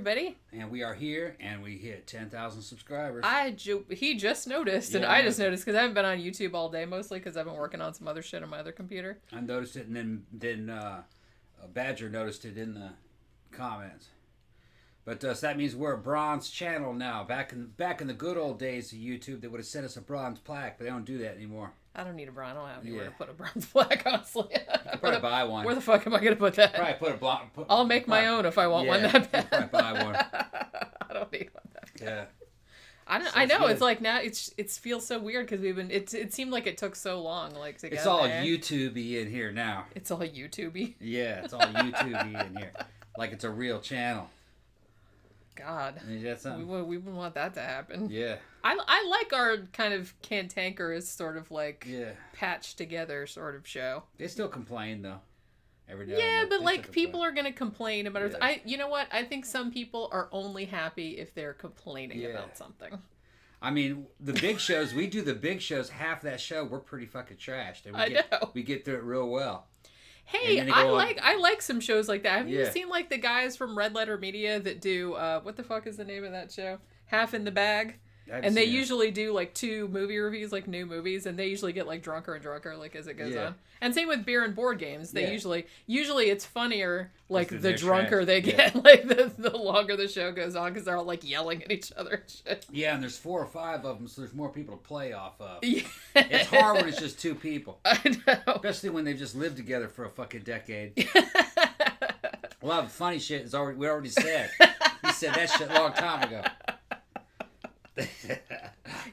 everybody. And we are here, and we hit 10,000 subscribers. He just noticed, and I just noticed because I haven't been on YouTube all day, mostly because I've been working on some other shit on my other computer. I noticed it, and then Badger noticed it in the comments. But so that means we're a bronze channel now. Back in the good old days of YouTube, they would have sent us a bronze plaque, but they don't do that anymore. I don't need a bronze. I don't have anywhere to put a bronze plaque, honestly. You could probably buy one. Where the fuck am I going to put that? Probably put I'll make my own if I want one that bad. Probably buy one. I don't need one that bad. Yeah. I know. Good. It's like now it feels so weird because we've been. It seemed like it took so long. Like to get it's all there. YouTube-y in here now. It's all YouTube-y. Yeah, it's all YouTube-y in here. Like it's a real channel. God, we wouldn't want that to happen. Yeah, I like our kind of cantankerous sort of like patched together sort of show. They still complain though. Every day. Yeah, but like people are gonna complain about it. You know what? I think some people are only happy if they're complaining about something. I mean, the big shows, we do the big shows. Half that show, we're pretty fucking trashed. And we get through it real well. Hey, I like some shows like that. Have you seen like the guys from Red Letter Media that do what the fuck is the name of that show? Half in the Bag. And they usually do like 2 movie reviews, like new movies, and they usually get like drunker and drunker like as it goes on. And same with beer and board games. They usually it's funnier like the drunker they get, like the longer the show goes on because they're all like yelling at each other and shit. Yeah, and there's 4 or 5 of them, so there's more people to play off of. Yeah. It's hard when it's just 2 people. I know. Especially when they've just lived together for a fucking decade. A lot of funny shit is we already said. We said that shit a long time ago.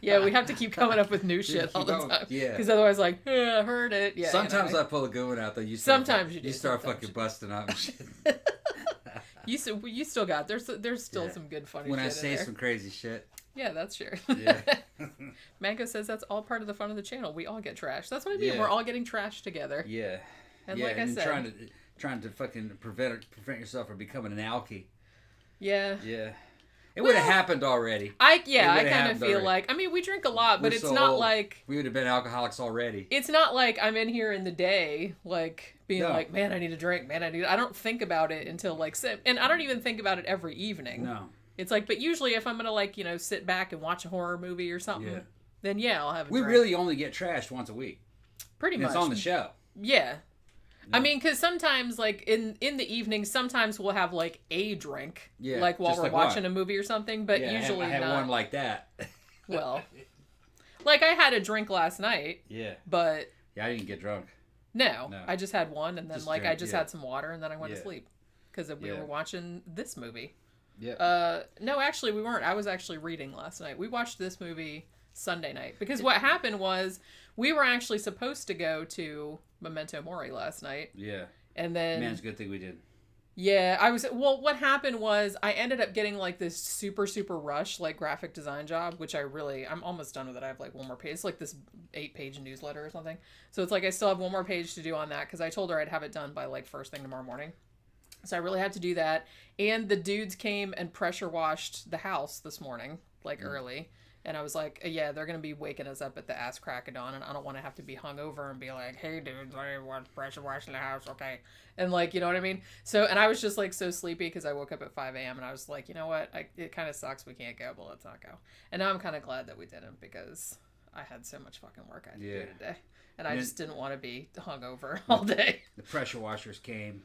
Yeah, we have to keep coming up with new shit all the time. Yeah. Because otherwise, like, I heard it. Yeah. Sometimes I pull a good one out, though. Sometimes you do. You start fucking busting up and shit. You still got, there's still some good funny shit when I say some crazy shit. Yeah, that's true. Yeah. Mango says that's all part of the fun of the channel. We all get trashed. That's what I mean. Yeah. We're all getting trashed together. Yeah. And like I said. Trying to fucking prevent yourself from becoming an alkie. Yeah. Yeah. It would have happened already. I kind of feel like, I mean, we drink a lot, but it's not like... We would have been alcoholics already. It's not like I'm in here in the day, like, being like, man, I need a drink, I don't think about it until, like, and I don't even think about it every evening. No. It's like, but usually if I'm going to, like, sit back and watch a horror movie or something, then I'll have a drink. We really only get trashed once a week. Pretty much. It's on the show. Yeah. No. I mean, because sometimes, like, in the evening, sometimes we'll have, like, a drink. Yeah. Like, while we're watching a movie or something, but usually not. I had one like that. Well, like, I had a drink last night. Yeah. But... Yeah, I didn't get drunk. No. I just had one, and then, I just had some water, and then I went to sleep. Because we were watching this movie. Yeah. No, actually, we weren't. I was actually reading last night. We watched this movie Sunday night. Because what happened was, we were actually supposed to go to Memento Mori last night. Yeah. And then... Man, it's a good thing we did. Yeah, what happened was I ended up getting like this super, super rush, like graphic design job, which I'm almost done with it. I have like one more page. It's like this 8-page newsletter or something. So it's like I still have one more page to do on that because I told her I'd have it done by like first thing tomorrow morning. So I really had to do that. And the dudes came and pressure washed the house this morning, like early. And I was like, yeah, they're going to be waking us up at the ass crack of dawn, and I don't want to have to be hungover and be like, hey, dudes, I want pressure washing the house, okay? And, like, you know what I mean? So, and I was just, like, so sleepy because I woke up at 5 a.m., and I was like, you know what? It kind of sucks we can't go, but let's not go. And now I'm kind of glad that we didn't because I had so much fucking work I had to do today. And I just didn't want to be hungover all day. The pressure washers came.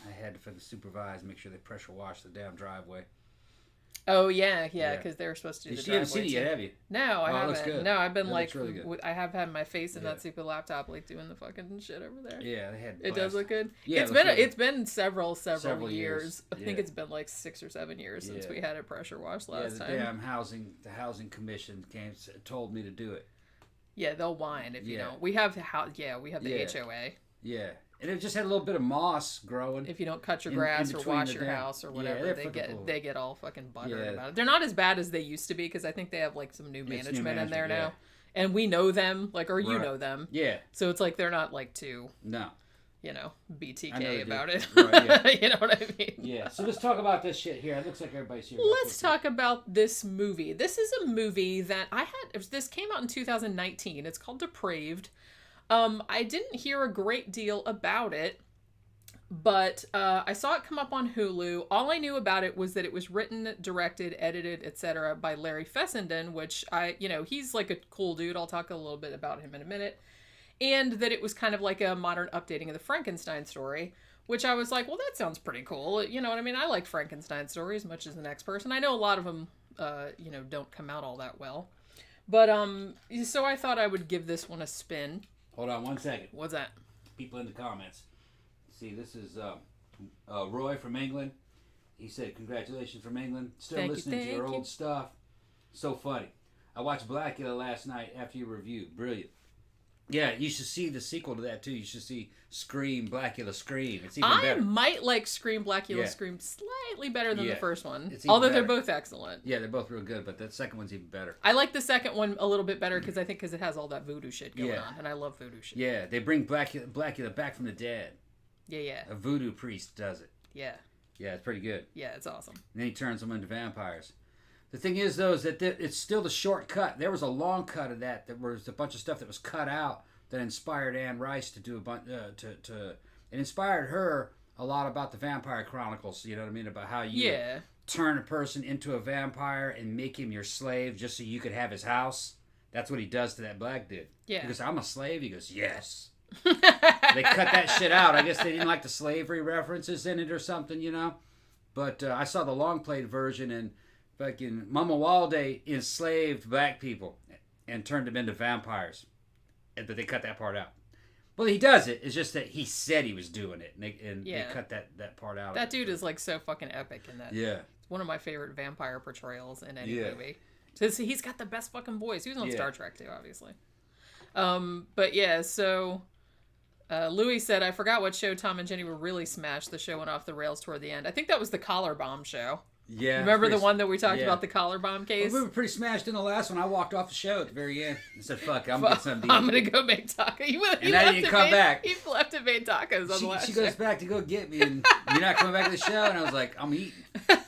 I had to fucking supervise, make sure they pressure washed the damn driveway. Oh, yeah, because they were supposed to do the driveway. You haven't seen it yet, have you? No, I haven't. Looks good. No, I've been really I have had my face in that stupid laptop, like doing the fucking shit over there. Yeah, they had. It does look good. Yeah, it's been several years. I think it's been like 6 or 7 years since we had it pressure washed last time. Yeah, the housing commission told me to do it. Yeah, they'll whine if you don't. We have the HOA. Yeah. And it just had a little bit of moss growing. If you don't cut your grass or wash your house or whatever, they get all fucking buttered about it. They're not as bad as they used to be because I think they have like some new management in there now. And we know them, like, or you know them. Yeah. So it's like they're not like too, BTK about it. Right, yeah. You know what I mean? Yeah. So let's talk about this shit here. It looks like everybody's here. Let's talk about this movie. This is a movie that this came out in 2019. It's called Depraved. I didn't hear a great deal about it. But I saw it come up on Hulu. All I knew about it was that it was written, directed, edited, etc. by Larry Fessenden, which he's like a cool dude. I'll talk a little bit about him in a minute. And that it was kind of like a modern updating of the Frankenstein story, which I was like, well, that sounds pretty cool. You know what I mean? I like Frankenstein stories as much as the next person. I know a lot of them, don't come out all that well. But, so I thought I would give this one a spin. Hold on 1 second. What's that? People in the comments. See, this is Roy from England. He said, congratulations from England. Still listening to your old stuff. So funny. I watched Blackula last night after your review. Brilliant. Yeah, you should see the sequel to that, too. You should see Scream, Blackula Scream. It's even better. I might like Scream, Blackula Scream slightly better than the first one. Although they're both excellent. Yeah, they're both real good, but that second one's even better. I like the second one a little bit better because it has all that voodoo shit going on, and I love voodoo shit. Yeah, they bring Blackula back from the dead. Yeah. A voodoo priest does it. Yeah. Yeah, it's pretty good. Yeah, it's awesome. And then he turns them into vampires. The thing is, though, is that it's still the shortcut. There was a long cut of that. There was a bunch of stuff that was cut out that inspired Anne Rice to do a bunch. It inspired her a lot about the Vampire Chronicles. You know what I mean? About how you turn a person into a vampire and make him your slave just so you could have his house. That's what he does to that black dude. Yeah. He goes, I'm a slave. He goes, yes. They cut that shit out. I guess they didn't like the slavery references in it or something, But I saw the long played version, and fucking Mama Walde enslaved black people and turned them into vampires. But they cut that part out. Well, he does it. It's just that he said he was doing it, and they cut that part out. That dude is like so fucking epic in that. Yeah. It's one of my favorite vampire portrayals in any movie. He's got the best fucking voice. He was on Star Trek too, obviously. But yeah, so Louis said, I forgot what show Tom and Jenny were really smashed. The show went off the rails toward the end. I think that was the collar bomb show. Yeah. Remember the one that we talked about, the collar bomb case? Well, we were pretty smashed in the last one. I walked off the show at the very end and said, fuck, I'm going to get something to eat. I'm going to go make tacos. And I didn't come back. He left and made tacos on the last She goes back to go get me, and you're not coming back to the show? And I was like, I'm eating. I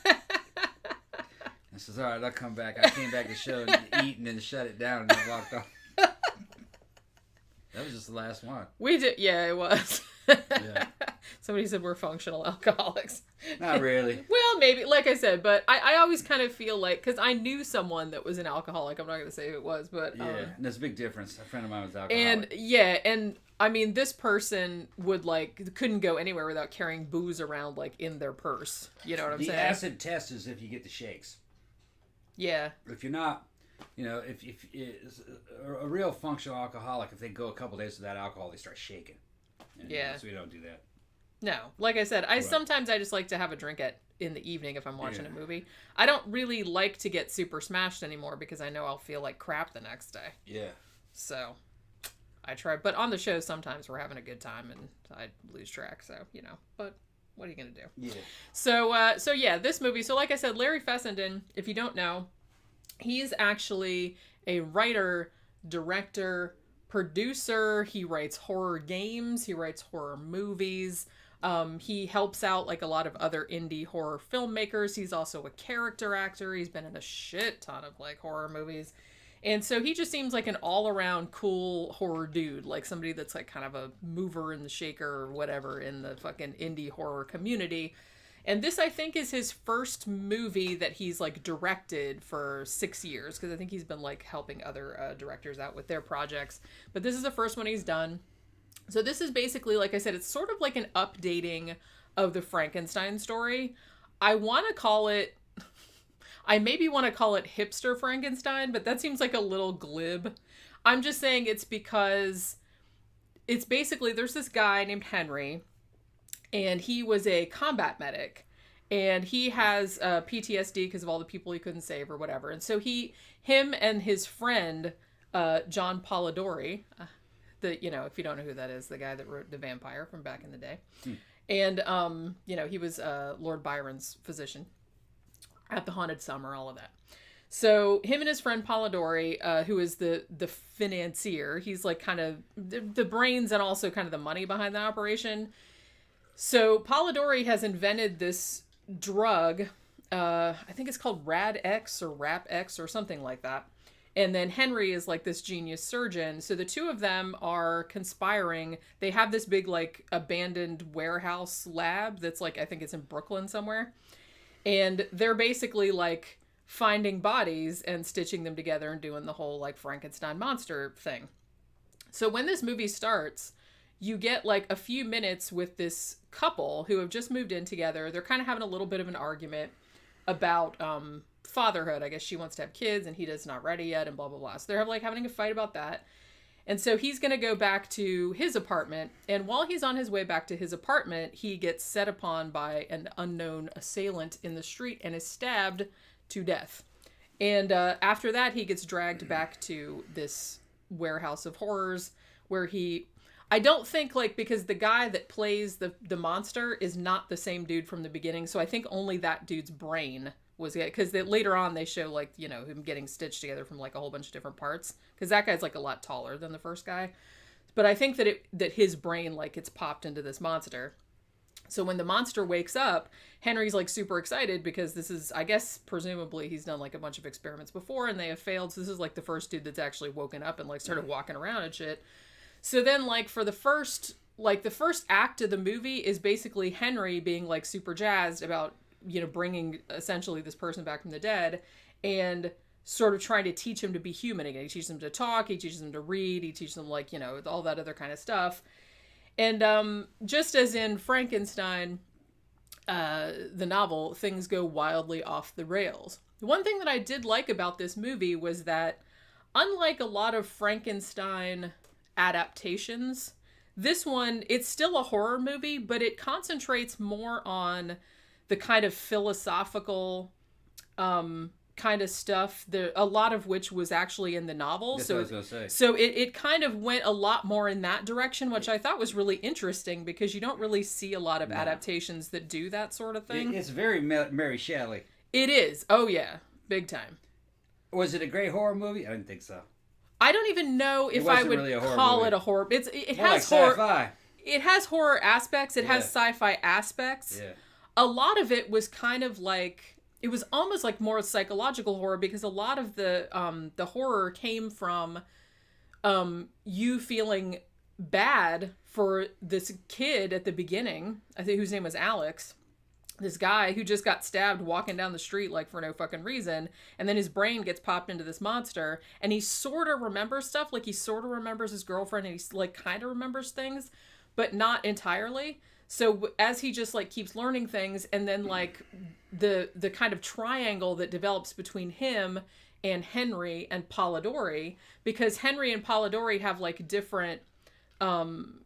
says, all right, I'll come back. I came back to the show and eat and then shut it down and then walked off. That was just the last one. We did, yeah, it was. Yeah. Somebody said we're functional alcoholics. Not really. Well, maybe, like I said, but I always kind of feel like, because I knew someone that was an alcoholic. I'm not going to say who it was, but... Yeah, and there's a big difference. A friend of mine was alcoholic. And I mean, this person couldn't go anywhere without carrying booze around, in their purse. You know what I'm saying? The acid test is if you get the shakes. Yeah. If you're not... if a real functional alcoholic, if they go a couple days without alcohol, they start shaking. And, so we don't do that. No, like I said, sometimes I just like to have a drink in the evening if I'm watching a movie. I don't really like to get super smashed anymore because I know I'll feel like crap the next day. Yeah. So I try, but on the show sometimes we're having a good time and I lose track. So but what are you gonna do? Yeah. So yeah, this movie. So like I said, Larry Fessenden, if you don't know, he's actually a writer, director, producer. He writes horror games. He writes horror movies. He helps out a lot of other indie horror filmmakers. He's also a character actor. He's been in a shit ton of horror movies. And so he just seems like an all-around cool horror dude, somebody that's kind of a mover and the shaker or whatever in the fucking indie horror community. And this, I think, is his first movie that he's directed for 6 years, because I think he's been helping other directors out with their projects. But this is the first one he's done. So this is basically, like I said, it's sort of like an updating of the Frankenstein story. I maybe want to call it hipster Frankenstein, but that seems like a little glib. I'm just saying it's because it's basically, there's this guy named Henry, and he was a combat medic, and he has PTSD because of all the people he couldn't save or whatever. And so him and his friend, John Polidori, if you don't know who that is, the guy that wrote The Vampire from back in the day. And, he was Lord Byron's physician at the Haunted Summer, all of that. So him and his friend Polidori, who is the financier, he's kind of the brains and also kind of the money behind the operation. So Polidori has invented this drug, I think it's called Rad-X or Rap-X or something like that. And then Henry is like this genius surgeon. So the two of them are conspiring. They have this big like abandoned warehouse lab that's like, I think it's in Brooklyn somewhere. And they're basically like finding bodies and stitching them together and doing the whole like Frankenstein monster thing. So when this movie starts, you get like a few minutes with this couple who have just moved in together. They're kind of having a little bit of an argument about fatherhood. I guess she wants to have kids and he is not ready yet and blah, blah, blah. So they're like having a fight about that. And so he's going to go back to his apartment. And while he's on his way back to his apartment, he gets set upon by an unknown assailant in the street and is stabbed to death. And after that, he gets dragged back to this warehouse of horrors where I don't think like, because the guy that plays the monster is not the same dude from the beginning. So I think only that dude's brain was it, because later on they show like, you know, him getting stitched together from like a whole bunch of different parts, because that guy's like a lot taller than the first guy. But I think that his brain like gets popped into this monster. So when the monster wakes up, Henry's like super excited because this is, I guess, presumably he's done like a bunch of experiments before and they have failed. So this is like the first dude that's actually woken up and like started walking around and shit. So then like for the first act of the movie is basically Henry being like super jazzed about, you know, bringing essentially this person back from the dead and sort of trying to teach him to be human again. He teaches him to talk, he teaches him to read, he teaches them like, you know, all that other kind of stuff. And just as in Frankenstein, the novel, things go wildly off the rails. The one thing that I did like about this movie was that unlike a lot of Frankenstein adaptations, this one, it's still a horror movie, but it concentrates more on the kind of philosophical kind of stuff, a lot of which was actually in the novel. That's so what I was gonna say. So it kind of went a lot more in that direction, which I thought was really interesting because you don't really see a lot of adaptations that do that sort of thing. It's very Mary Shelley. It is. Oh yeah, big time. Was it a great horror movie? I didn't think so. I don't even know if I would really call movie. it a horror. It More has like horror. sci-fi. It has horror aspects. It has sci-fi aspects. Yeah. A lot of it was kind of like, it was almost like more psychological horror because a lot of the horror came from you feeling bad for this kid at the beginning, I think, whose name was Alex. This guy who just got stabbed walking down the street like for no fucking reason, and then his brain gets popped into this monster and he sort of remembers stuff, like he sort of remembers his girlfriend and he like kind of remembers things but not entirely. So as he just like keeps learning things, and then like the kind of triangle that develops between him and Henry and Polidori, because Henry and Polidori have like different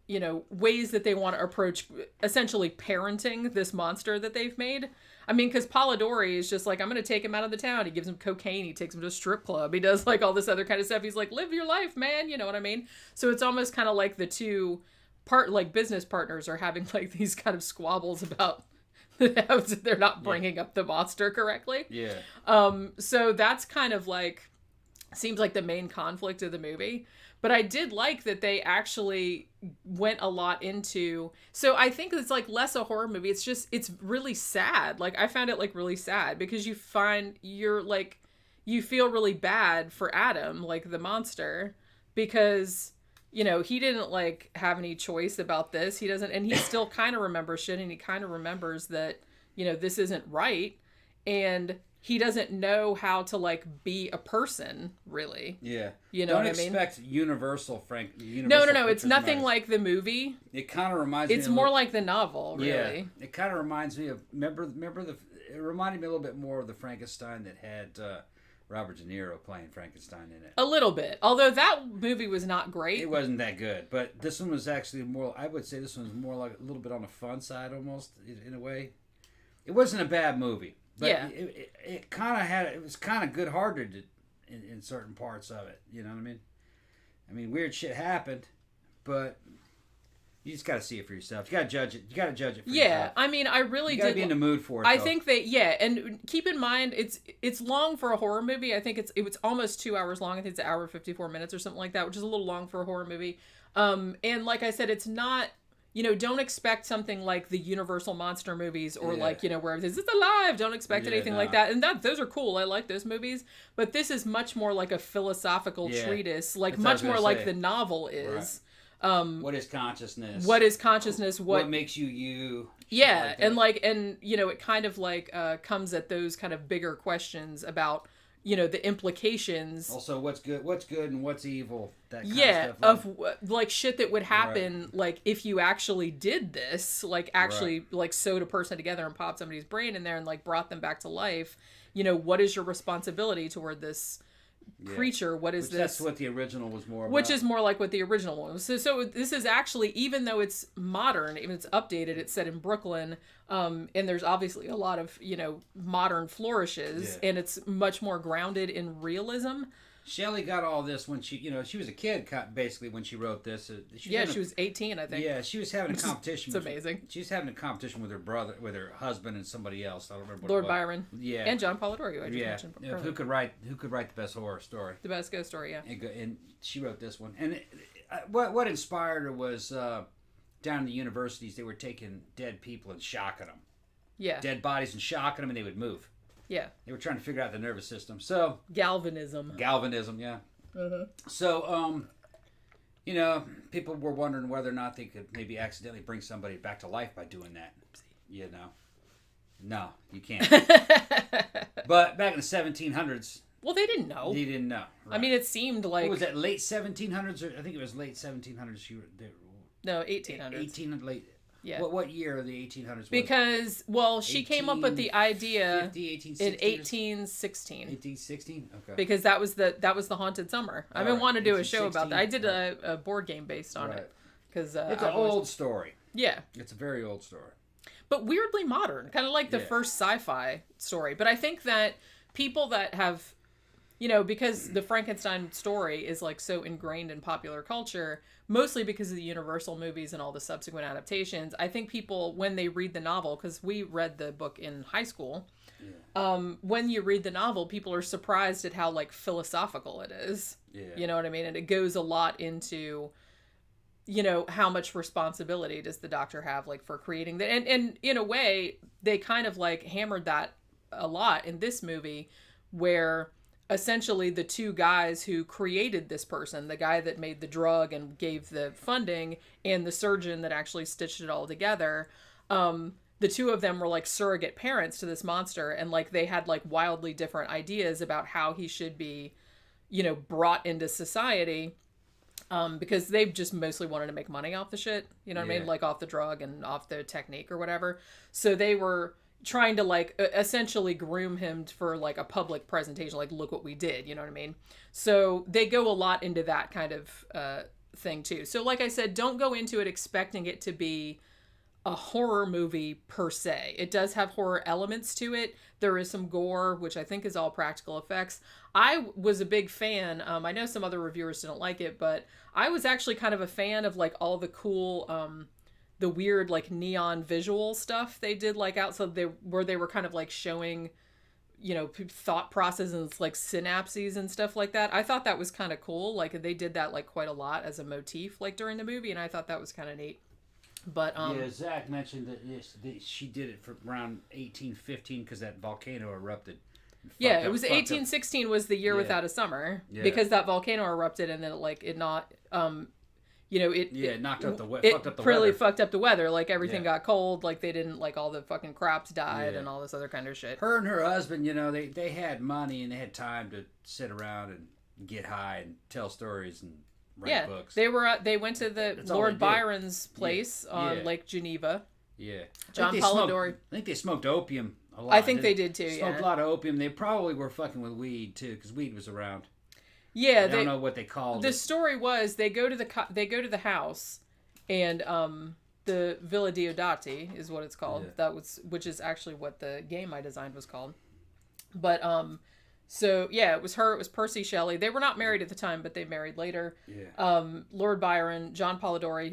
you know, ways that they want to approach essentially parenting this monster that they've made. I mean, because Polidori is just like, I'm going to take him out of the town. He gives him cocaine. He takes him to a strip club. He does like all this other kind of stuff. He's like, live your life, man. You know what I mean? So it's almost kind of like the two business partners are having like these kind of squabbles about they're not bringing up the monster correctly. Yeah. So that's kind of like, seems like the main conflict of the movie. But I did like that they actually went a lot into, so I think it's like less a horror movie. It's just, it's really sad. Like I found it like really sad because you feel really bad for Adam, like the monster, because, you know, he didn't like have any choice about this. He doesn't, and he still kind of remembers shit, and he kind of remembers that, you know, this isn't right. And he doesn't know how to like be a person, really. Yeah. You know what I mean? Don't expect universal No. It's nothing like the movie. It kind of reminds me. It's more like the novel, really. Yeah. It kind of reminds me of it reminded me a little bit more of the Frankenstein that had Robert De Niro playing Frankenstein in it. A little bit. Although that movie was not great. It wasn't that good, but this one was actually more, I would say this one was more like a little bit on the fun side almost, in a way. It wasn't a bad movie. But yeah. It kind of had, it was kind of good-hearted in certain parts of it. You know what I mean? I mean, weird shit happened, but you just got to see it for yourself. You got to judge it. You got to judge it for yourself. Yeah, I mean, I really did. You got to be in the mood for it, I though. think that, yeah, and keep in mind, it's long for a horror movie. I think it was almost 2 hours long. I think it's 1 hour 54 minutes or something like that, which is a little long for a horror movie. And like I said, it's not don't expect something like the Universal monster movies or Yeah. like, where it's alive. Don't expect anything like that. And those are cool. I like those movies. But this is much more like a philosophical treatise, like That's what I was much more gonna like say. the novel is. What is consciousness? What is consciousness? What makes you you? Yeah, and it kind of like comes at those kind of bigger questions about the implications. Also, what's good and what's evil. That kind of stuff. of like shit that would happen like if you actually did this, like actually like sewed a person together and popped somebody's brain in there and like brought them back to life. What is your responsibility toward this creature? What is this? That's what the original was more about. Which is more like what the original one was. So this is actually, even though it's modern, even it's updated, it's set in Brooklyn, and there's obviously a lot of, modern flourishes, and it's much more grounded in realism. Shelley got all this when she was a kid, basically, when she wrote this. She was 18, I think. Yeah, she was having a competition. It's amazing. She was having a competition with her husband, and somebody else. I don't remember. Lord Byron. Yeah. And John Polidori, who I just mentioned earlier. Who could write the best horror story? The best ghost story, yeah. And she wrote this one. And what inspired her was down in the universities, they were taking dead people and shocking them. Yeah. Dead bodies and shocking them, and they would move. Yeah. They were trying to figure out the nervous system. So Galvanism, yeah. Mm-hmm. So, people were wondering whether or not they could maybe accidentally bring somebody back to life by doing that. No, you can't. But back in the 1700s... Well, they didn't know. They didn't know. Right. I mean, it seemed like... What was that, late 1700s? I think it was late 1700s. No, 1800s. Late... Yeah. What year of the 1800s? Because, she came up with the idea 1816 in 1816. Okay. Because that was the Haunted Summer. I've been wanting to do a show about that. I did a board game based on it. Because it's an old story. Yeah. It's a very old story. But weirdly modern. Kind of like the first sci-fi story. But I think that people that have... because the Frankenstein story is like so ingrained in popular culture, mostly because of the Universal movies and all the subsequent adaptations. I think people, when they read the novel, because we read the book in high school, when you read the novel, people are surprised at how like philosophical it is. Yeah. You know what I mean? And it goes a lot into, how much responsibility does the doctor have like for creating that? And in a way, they kind of like hammered that a lot in this movie, where essentially the two guys who created this person, the guy that made the drug and gave the funding, and the surgeon that actually stitched it all together, the two of them were like surrogate parents to this monster, and like they had like wildly different ideas about how he should be, brought into society, because they just mostly wanted to make money off the shit, what I mean? Like off the drug and off the technique or whatever. So they were trying to like essentially groom him for like a public presentation, like look what we did, you know what I mean? So they go a lot into that kind of thing too. So like I said, don't go into it expecting it to be a horror movie per se. It does have horror elements to it. There is some gore, which I think is all practical effects. I was a big fan. I know some other reviewers didn't like it, but I was actually kind of a fan of like all the cool the weird like neon visual stuff they did, like outside they were kind of like showing, thought processes, like synapses and stuff like that. I thought that was kind of cool. Like they did that like quite a lot as a motif, like during the movie, and I thought that was kind of neat. But Zach mentioned that she did it for around 1815 because that volcano erupted. Yeah, it was 1816 was the year without a summer, because that volcano erupted, and then it knocked up the weather. It really fucked up the weather. Like everything got cold. Like they didn't, like all the fucking crops died and all this other kind of shit. Her and her husband, they had money and they had time to sit around and get high and tell stories and write books. They went to the Lord Byron's place on Lake Geneva. Yeah. John Polidori. I think they smoked opium a lot. I think they did too. Smoked a lot of opium. They probably were fucking with weed too, because weed was around. Yeah, I don't know what they called it. The story was they go to the house, and the Villa Diodati is what it's called. Yeah. Which is actually what the game I designed was called. But so yeah, it was her. It was Percy Shelley. They were not married at the time, but they married later. Yeah. Lord Byron, John Polidori,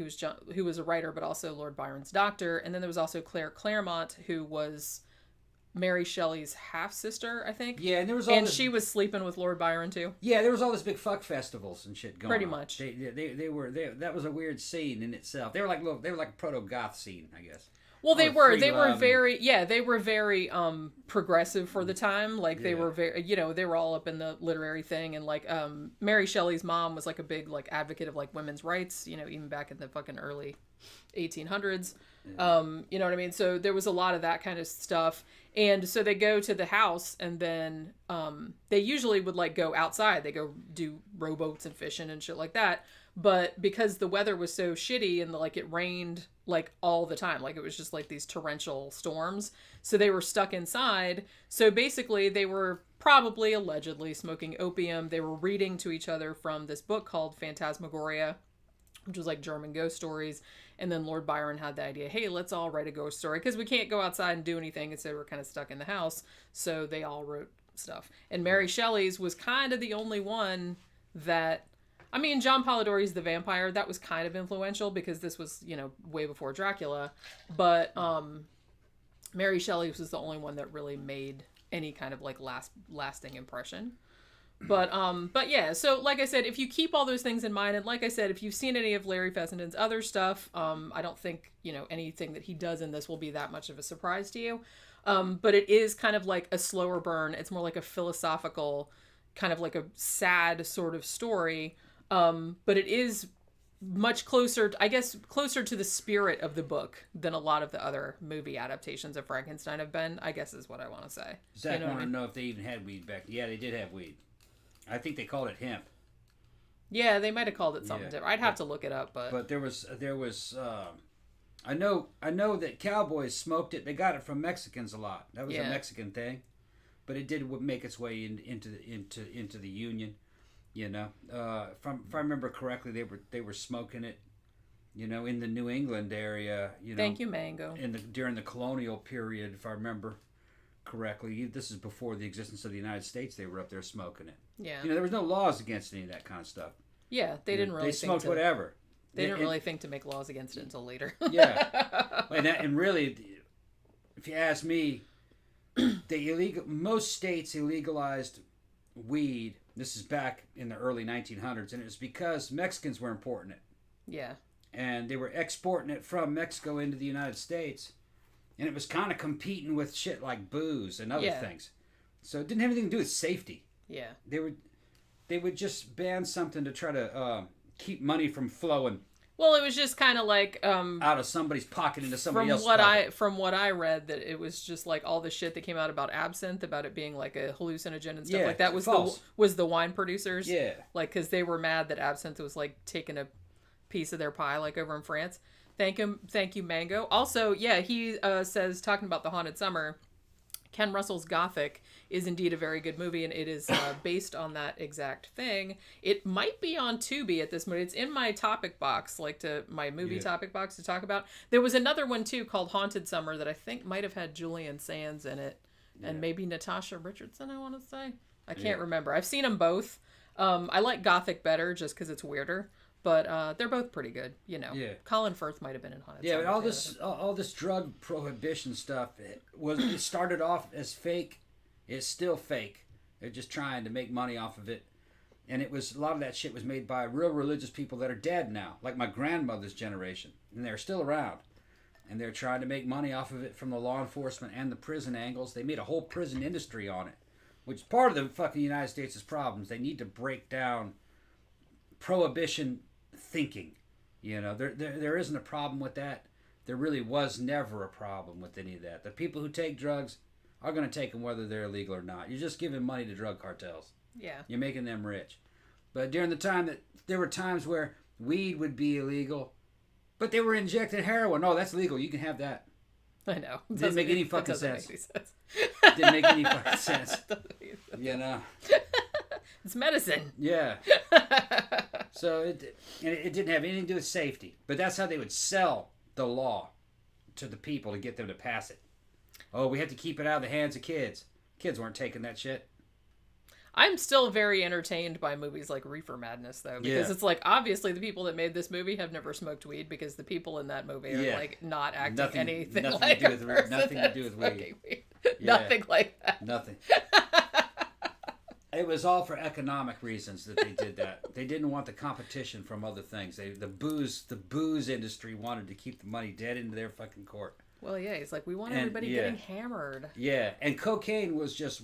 who was a writer, but also Lord Byron's doctor, and then there was also Claire Claremont, who was Mary Shelley's half sister, I think. Yeah, and there was she was sleeping with Lord Byron too. Yeah, there was all this big fuck festivals and shit going on. Pretty much. They were that was a weird scene in itself. They were like a proto goth scene, I guess. Well, they were very progressive for the time. Like they were very, they were all up in the literary thing, and like Mary Shelley's mom was like a big like advocate of like women's rights, even back in the fucking early 1800s. You know what I mean? So there was a lot of that kind of stuff. And so they go to the house, and then they usually would like go outside. They go do rowboats and fishing and shit like that. But because the weather was so shitty and like it rained like all the time, like it was just like these torrential storms, so they were stuck inside. So basically they were probably allegedly smoking opium. They were reading to each other from this book called Phantasmagoria, which was like German ghost stories. And then Lord Byron had the idea, hey, let's all write a ghost story because we can't go outside and do anything, and so we're kind of stuck in the house. So they all wrote stuff. And Mary Shelley's was kind of the only one that, I mean, John Polidori's The Vampire, that was kind of influential because this was, way before Dracula. But Mary Shelley's was the only one that really made any kind of like lasting impression. But yeah, so like I said, if you keep all those things in mind, and like I said, if you've seen any of Larry Fessenden's other stuff, I don't think, anything that he does in this will be that much of a surprise to you. But it is kind of like a slower burn. It's more like a philosophical, kind of like a sad sort of story. But it is much closer, I guess, closer to the spirit of the book than a lot of the other movie adaptations of Frankenstein have been, I guess is what I want to say. Zach wanted to know if they even had weed back then. Yeah, they did have weed. I think they called it hemp. Yeah, they might have called it something different. I'd have to look it up, but there was I know that cowboys smoked it. They got it from Mexicans a lot. That was a Mexican thing, but it did make its way into the Union. If I remember correctly, they were smoking it, in the New England area. Thank you, Mango. During the colonial period, if I remember correctly, this is before the existence of the United States. They were up there smoking it. Yeah. There was no laws against any of that kind of stuff. Yeah, they didn't really. They smoked whatever. They didn't really think to make laws against it until later. Yeah, and really, if you ask me, most states illegalized weed. This is back in the early 1900s, and it was because Mexicans were importing it. Yeah. And they were exporting it from Mexico into the United States, and it was kind of competing with shit like booze and other things. So it didn't have anything to do with safety. Yeah. They would just ban something to try to keep money from flowing. Well, it was just kind of like out of somebody's pocket into somebody else's pocket. From what I read, that it was just like all the shit that came out about absinthe, about it being like a hallucinogen and stuff like that was the wine producers. Yeah, like because they were mad that absinthe was like taking a piece of their pie, like over in France. Thank you, Mango. Also, yeah, he says, talking about The Haunted Summer, Ken Russell's Gothic is indeed a very good movie, and it is based on that exact thing. It might be on Tubi at this moment. It's in my topic box, my movie topic box to talk about. There was another one, too, called Haunted Summer that I think might have had Julian Sands in it, and maybe Natasha Richardson, I want to say. I can't remember. I've seen them both. I like Gothic better just because it's weirder. But they're both pretty good, Yeah. Colin Firth might have been in Haunted Summer. But all this drug prohibition stuff, it started off as fake. It's still fake. They're just trying to make money off of it. And a lot of that shit was made by real religious people that are dead now, like my grandmother's generation. And they're still around. And they're trying to make money off of it from the law enforcement and the prison angles. They made a whole prison industry on it, which is part of the fucking United States' problems. They need to break down prohibition thinking. There isn't a problem with that. There really was never a problem with any of that. The people who take drugs are going to take them whether they're illegal or not. You're just giving money to drug cartels. Yeah. You're making them rich. But during the time there were times where weed would be illegal, but they were injecting heroin. Oh, that's legal. You can have that. I know. Didn't make any fucking sense. Didn't make any fucking sense. It's medicine. Yeah. So it didn't have anything to do with safety. But that's how they would sell the law to the people to get them to pass it. Oh, we have to keep it out of the hands of kids. Kids weren't taking that shit. I'm still very entertained by movies like Reefer Madness, though, because it's like, obviously the people that made this movie have never smoked weed, because the people in that movie are like not acting anything like nothing to do with weed. Nothing like that. Nothing. It was all for economic reasons that they did that. They didn't want the competition from other things. The booze industry wanted to keep the money dead into their fucking court. Well, yeah, he's like, we want everybody getting hammered. Yeah, and cocaine was just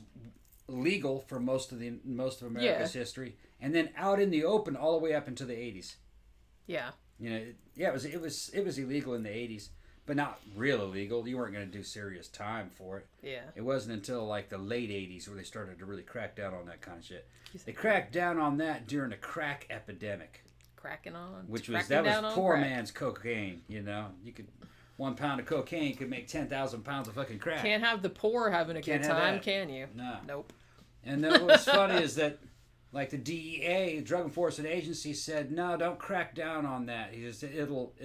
legal for most of America's history, and then out in the open all the way up into the 80s. Yeah. You know, it was illegal in the 80s. But not real illegal. You weren't going to do serious time for it. Yeah. It wasn't until like the late 80s where they started to really crack down on that kind of shit. They cracked down on that during a crack epidemic. That was poor man's cocaine, you know. You could 1 pound of cocaine could make 10,000 pounds of fucking crack. Can't have the poor having a good time, can you? No. Nope. And then what's funny is that like the DEA, Drug Enforcement Agency, said, no, don't crack down on that. He just it'll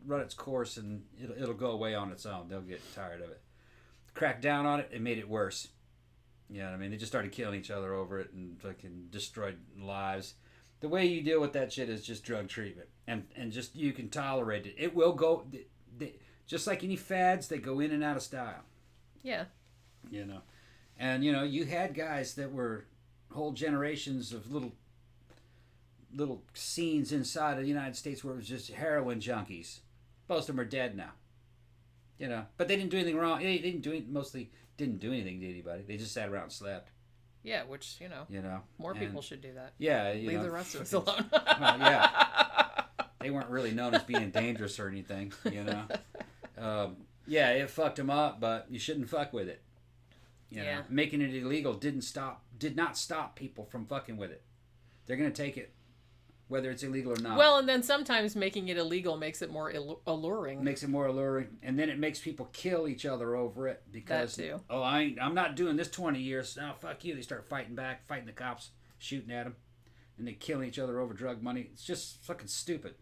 run its course and it'll go away on its own. They'll get tired of it. Crack down on it, it made it worse. You know what I mean? They just started killing each other over it and fucking destroyed lives. The way you deal with that shit is just drug treatment, and just you can tolerate it. It will go, just like any fads, they go in and out of style. Yeah. You know, and you know you had guys that were whole generations of little scenes inside of the United States where it was just heroin junkies. Most of them are dead now. You know, but they didn't do anything wrong. Mostly didn't do anything to anybody. They just sat around and slept. Yeah, which, you know more people should do that. Yeah. Leave the rest of us alone. Well, yeah. They weren't really known as being dangerous or anything, you know. Yeah, it fucked them up, but you shouldn't fuck with it. You know, making it illegal did not stop people from fucking with it. They're going to take it, whether it's illegal or not. Well, and then sometimes making it illegal makes it more alluring. And then it makes people kill each other over it because, that too. Oh, I'm not doing this 20 years. Now, fuck you. They start fighting back, fighting the cops, shooting at them, and they killing each other over drug money. It's just fucking stupid.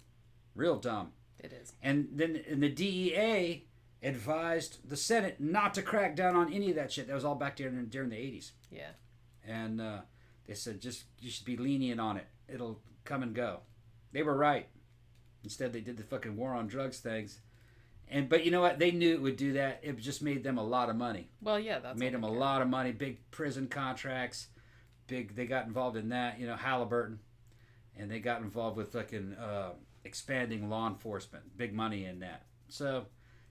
Real dumb. It is. And then the DEA advised the Senate not to crack down on any of that shit. That was all back during the 80s. Yeah. And they said, you should be lenient on it. It'll come and go. They were right. Instead, they did the fucking war on drugs things. But you know what? They knew it would do that. It just made them a lot of money. Well, yeah, that's made them a lot of money. Big prison contracts. They got involved in that. You know, Halliburton. And they got involved with fucking expanding law enforcement. Big money in that. So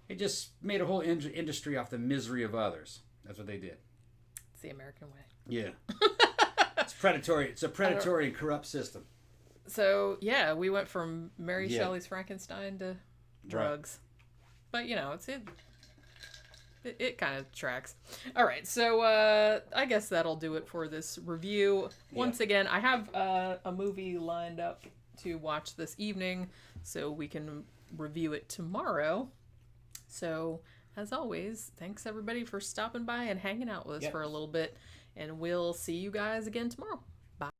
it just made a whole industry off the misery of others. That's what they did. It's the American way. Yeah. It's predatory. It's a predatory and corrupt system. So, yeah, we went from Mary Shelley's Frankenstein to drugs. But, you know, it kind of tracks. All right, so I guess that'll do it for this review. Once again, I have a movie lined up to watch this evening, so we can review it tomorrow. So, as always, thanks everybody for stopping by and hanging out with us for a little bit. And we'll see you guys again tomorrow.